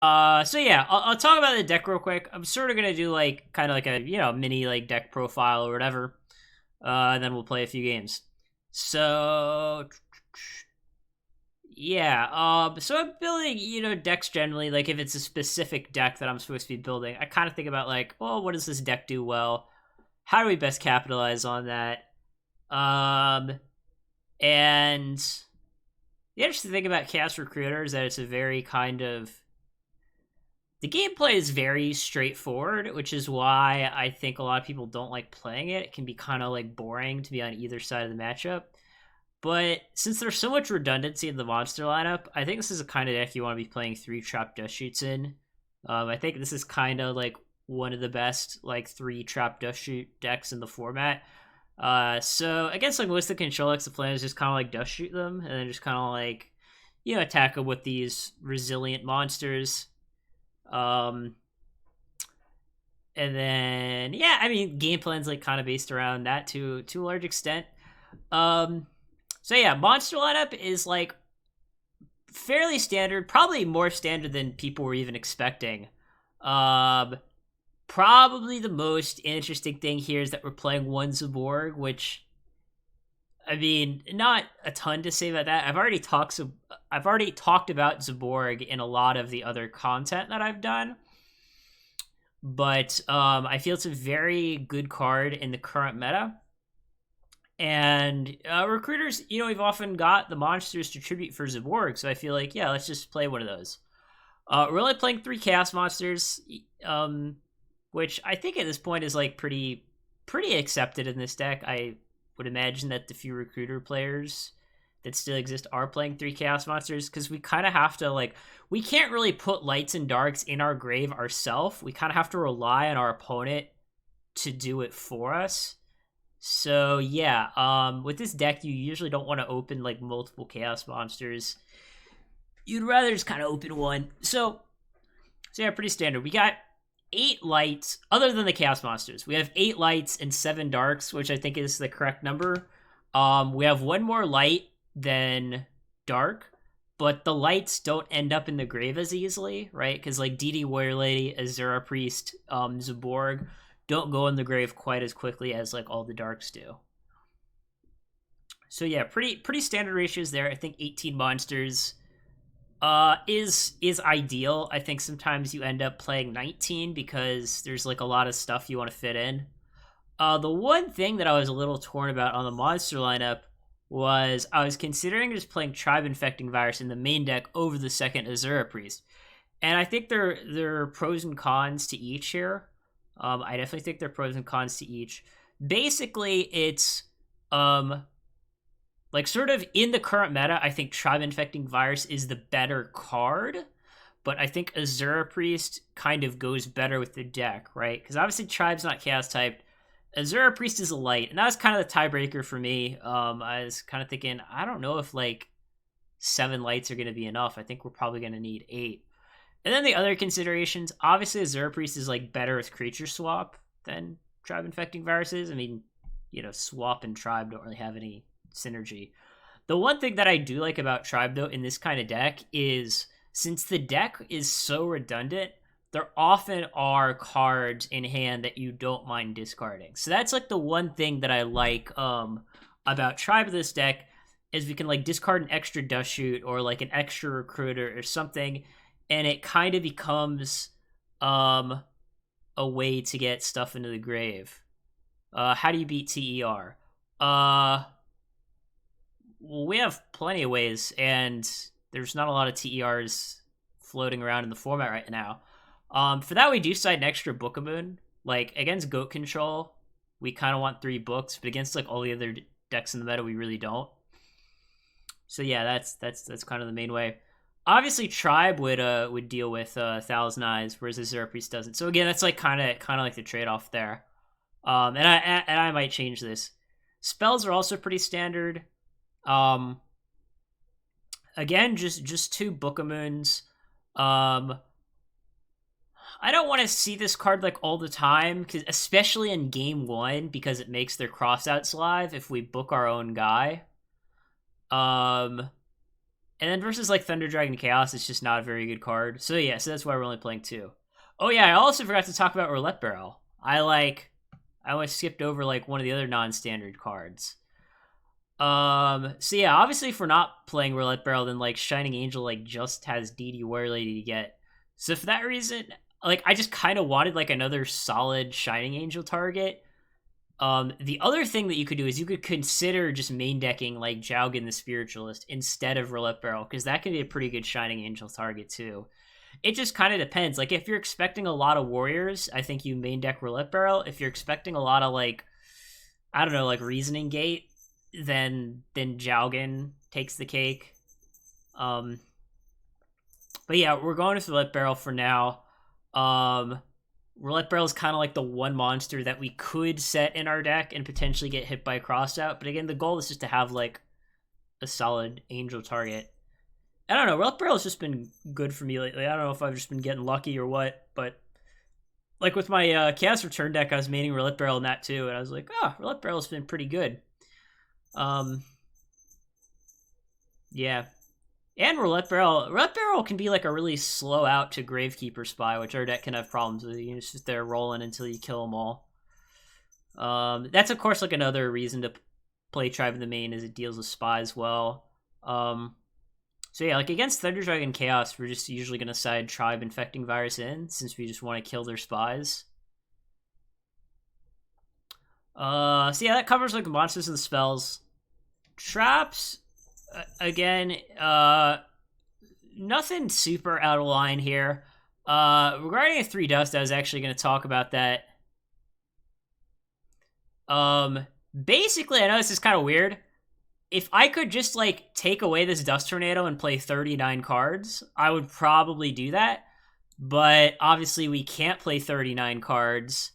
So yeah, I'll talk about the deck real quick. I'm sort of gonna do like kind of like a mini like deck profile or whatever. And then we'll play a few games. So yeah, so I'm building decks generally. Like if it's a specific deck that I'm supposed to be building, I kind of think about like, oh, what does this deck do well? How do we best capitalize on that? Um, and the interesting thing about Chaos Recruiter is that it's a very kind of the gameplay is very straightforward, which is why I think a lot of people don't like playing it. It can be kind of like boring to be on either side of the matchup. But since there's so much redundancy in the monster lineup, I think this is a kind of deck you want to be playing 3 trap dust shoots in. I think this is kind of like one of the best like 3 trap dust shoot decks in the format. So against like most of the control decks, the plan is just kind of like dust shoot them and then just kind of like attack them with these resilient monsters. Um, and then yeah, I mean game plan's like kind of based around that to a large extent. Um, so yeah, monster lineup is like fairly standard, probably more standard than people were even expecting. Um, Probably the most interesting thing here is that we're playing one Zaborg, which I mean, not a ton to say about that. I've already talked about Zaborg in a lot of the other content that I've done, but I feel it's a very good card in the current meta. And recruiters, we've often got the monsters to tribute for Zaborg, so I feel like, yeah, let's just play one of those. We're only playing 3 chaos monsters, which I think at this point is like pretty accepted in this deck. I would imagine that the few recruiter players that still exist are playing 3 chaos monsters because we kind of have to like we can't really put lights and darks in our grave ourselves. We kind of have to rely on our opponent to do it for us. So yeah, with this deck, you usually don't want to open like multiple chaos monsters. You'd rather just kind of open one. So yeah, pretty standard. We got 8 lights, other than the chaos monsters. We have 8 lights and 7 darks, which I think is the correct number. We have one more light than dark, but the lights don't end up in the grave as easily, right? Because like DD Warrior Lady, Azura Priest, Zaborg don't go in the grave quite as quickly as like all the darks do. So yeah, pretty standard ratios there. I think 18 monsters is ideal. I think sometimes you end up playing 19 because there's like a lot of stuff you want to fit in. The one thing that I was a little torn about on the monster lineup was I was considering just playing Tribe Infecting Virus in the main deck over the second Azura Priest. And I think there are pros and cons to each here. I definitely think there are pros and cons to each. Basically, it's like sort of in the current meta, I think Tribe Infecting Virus is the better card, but I think Azura Priest kind of goes better with the deck, right? Because obviously Tribe's not Chaos typed. Azura Priest is a light, and that was kind of the tiebreaker for me. I was kind of thinking, I don't know if like 7 lights are going to be enough. I think we're probably going to need 8. And then the other considerations, obviously Azura Priest is like better with creature swap than Tribe Infecting Viruses. I mean, swap and Tribe don't really have any synergy. The one thing that I do like about Tribe, though, in this kind of deck is since the deck is so redundant, there often are cards in hand that you don't mind discarding. So that's like the one thing that I like about Tribe of this deck is we can like discard an extra Dust Shoot or like an extra Recruiter or something, and it kind of becomes a way to get stuff into the grave. How do you beat TER? Well, we have plenty of ways, and there's not a lot of TERs floating around in the format right now. For that, we do cite an extra Book of Moon. Like, against Goat Control, we kind of want 3 books, but against, like, all the other decks in the meta, we really don't. So, yeah, that's kind of the main way. Obviously, Tribe would deal with Thousand Eyes, whereas Azura Priest doesn't. So, again, that's, like, kind of like the trade-off there. And I might change this. Spells are also pretty standard. Again, just 2 Book of Moons. I don't want to see this card like all the time, because especially in game 1, because it makes their crossouts live if we book our own guy. And then versus like Thunder Dragon Chaos, it's just not a very good card. So yeah, so that's why we're only playing 2. Oh yeah, I also forgot to talk about Roulette Barrel. I always skipped over like one of the other non-standard cards. So yeah, obviously if we're not playing Roulette Barrel, then like Shining Angel like just has DD Warrior Lady to get. So for that reason, like I just kind of wanted like another solid Shining Angel target. The other thing that you could do is you could consider just main decking like Jowgen the Spiritualist instead of Roulette Barrel, because that can be a pretty good Shining Angel target too. It just kind of depends. Like if you're expecting a lot of warriors, I think you main deck Roulette Barrel. If you're expecting a lot of like, I don't know, like Reasoning Gate, then Jowgen takes the cake. But yeah, we're going with Roulette Barrel for now. Roulette Barrel is kind of like the one monster that we could set in our deck and potentially get hit by a crossout. But again, the goal is just to have like a solid angel target. I don't know. Roulette Barrel has just been good for me lately. I don't know if I've just been getting lucky or what, but like with my Chaos Return deck, I was maining Roulette Barrel in that too, and I was like, Roulette Barrel's been pretty good. Yeah. And Roulette Barrel can be like a really slow out to Gravekeeper Spy, which our deck can have problems with. You just sit there rolling until you kill them all. That's of course like another reason to play Tribe in the main, is it deals with spies well. So yeah, like against Thunder Dragon Chaos, we're just usually gonna side Tribe Infecting Virus in, since we just want to kill their spies. So yeah, that covers like the monsters and the spells. Traps, again, nothing super out of line here. Regarding a 3 dust, I was actually going to talk about that. Basically, I know this is kind of weird. If I could just like take away this Dust Tornado and play 39 cards, I would probably do that. But obviously we can't play 39 cards.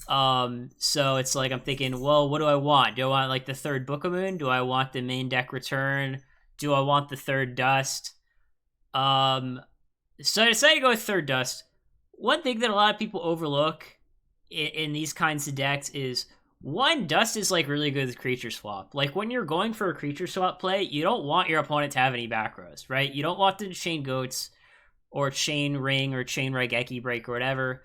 So it's like I'm thinking, well, what do I want? Do I want like the 3rd Book of Moon? Do I want the main deck return? Do I want the 3rd Dust? So I decided to go with 3rd Dust. One thing that a lot of people overlook in these kinds of decks is, one, Dust is like really good with creature swap. Like when you're going for a creature swap play, you don't want your opponent to have any back rows, right? You don't want them to chain Goats or chain Ring or chain Raigeki Break or whatever.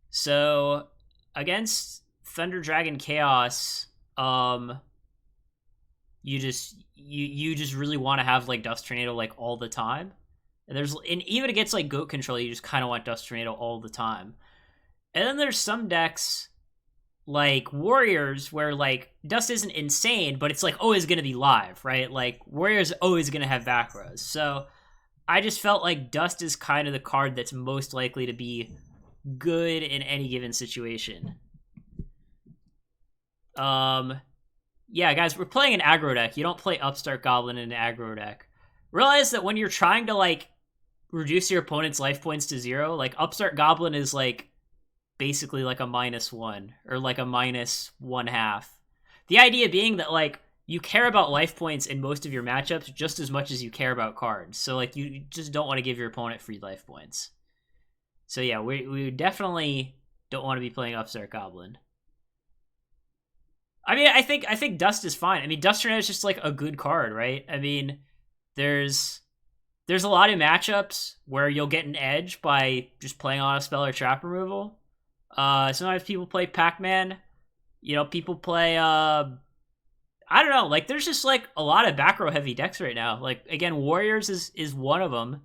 So against Thunder Dragon Chaos, you just really want to have like Dust Tornado like all the time. And even against like Goat control, you just kind of want Dust Tornado all the time. And then there's some decks like Warriors where like Dust isn't insane, but it's like always going to be live, right? Like Warriors always going to have back rows. So I just felt like Dust is kind of the card that's most likely to be good in any given situation. Yeah, guys, we're playing an aggro deck. You don't play Upstart Goblin in an aggro deck. Realize that when you're trying to like reduce your opponent's life points to 0, like Upstart Goblin is like basically like a -1 or like a -1/2. The idea being that like you care about life points in most of your matchups just as much as you care about cards. So like you just don't want to give your opponent free life points. So yeah, we definitely don't want to be playing Upstart Goblin. I mean, I think Dust is fine. I mean, Dust Tornado is just like a good card, right? I mean, there's a lot of matchups where you'll get an edge by just playing on a spell or trap removal. Sometimes people play Pac-Man. You know, people play I don't know, like there's just like a lot of back row heavy decks right now. Like again, Warriors is one of them.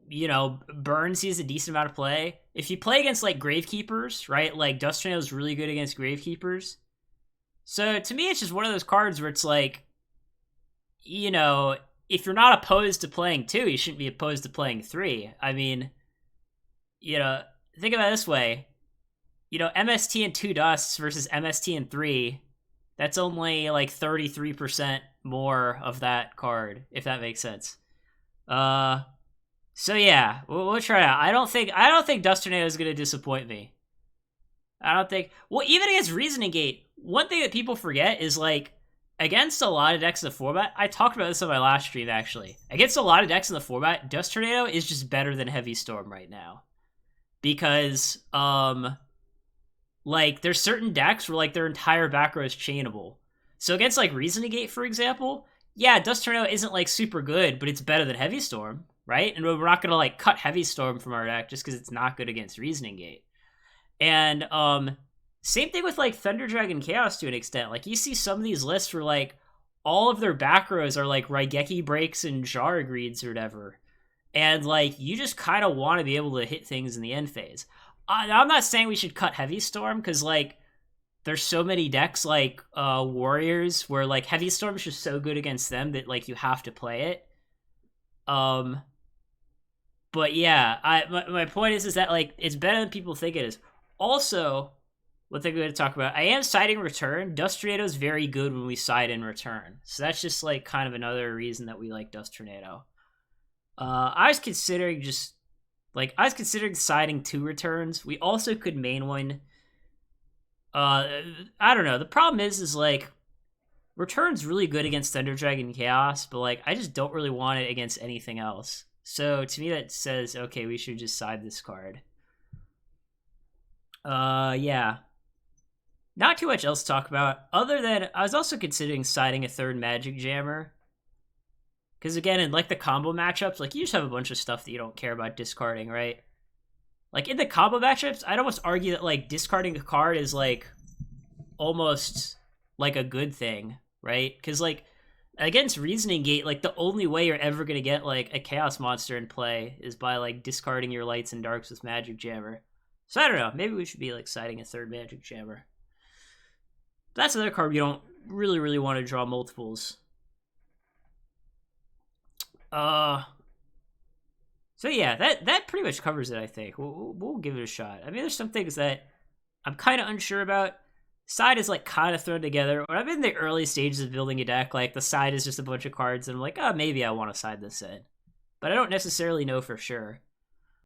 You know, Burn sees a decent amount of play. If you play against like Gravekeepers, right? Like Dust Tornado is really good against Gravekeepers. So to me, it's just one of those cards where it's like, you know, if you're not opposed to playing 2, you shouldn't be opposed to playing 3. I mean, you know, think about it this way. You know, MST and 2 Dusts versus MST and 3, that's only like 33% more of that card, if that makes sense. So yeah, we'll try it out. I don't think Dust Tornado is going to disappoint me. I don't think... Well, even against Reasoning Gate, one thing that people forget is like, against a lot of decks in the format, I talked about this on my last stream actually. Against a lot of decks in the format, Dust Tornado is just better than Heavy Storm right now. Because, like, there's certain decks where like their entire back row is chainable. So against like Reasoning Gate, for example, yeah, Dust Tornado isn't like super good, but it's better than Heavy Storm, right? And we're not gonna like cut Heavy Storm from our deck just because it's not good against Reasoning Gate. And same thing with like Thunder Dragon Chaos to an extent. Like you see some of these lists where like all of their back rows are like Raigeki Breaks and Jar Greeds or whatever. And like you just kind of want to be able to hit things in the end phase. I'm not saying we should cut Heavy Storm because like there's so many decks like Warriors where like Heavy Storm is just so good against them that like you have to play it. But yeah, my point is that like it's better than people think it is. Also, what they're going to talk about, I am siding Return. Dust Tornado is very good when we side in Return, so that's just like kind of another reason that we like Dust Tornado. I was considering siding 2 returns. We also could main one. I don't know. The problem is like Return's really good against Thunder Dragon Chaos, but like I just don't really want it against anything else. So to me that says okay, we should just side this card. Yeah. Not too much else to talk about, other than I was also considering siding a 3rd Magic Jammer. Because again, in like the combo matchups, like you just have a bunch of stuff that you don't care about discarding, right? Like in the combo matchups, I'd almost argue that like discarding a card is like almost like a good thing, right? Because like against Reasoning Gate, like the only way you're ever gonna get like a Chaos Monster in play is by like discarding your lights and darks with Magic Jammer. So I don't know, maybe we should be like siding a 3rd Magic Jammer. That's another card you don't really want to draw multiples. So yeah, that pretty much covers it, I think. We'll give it a shot. I mean, there's some things that I'm kind of unsure about. Side is like kind of thrown together. When I'm in the early stages of building a deck, like the side is just a bunch of cards, and I'm like, oh, maybe I want to side this in. But I don't necessarily know for sure.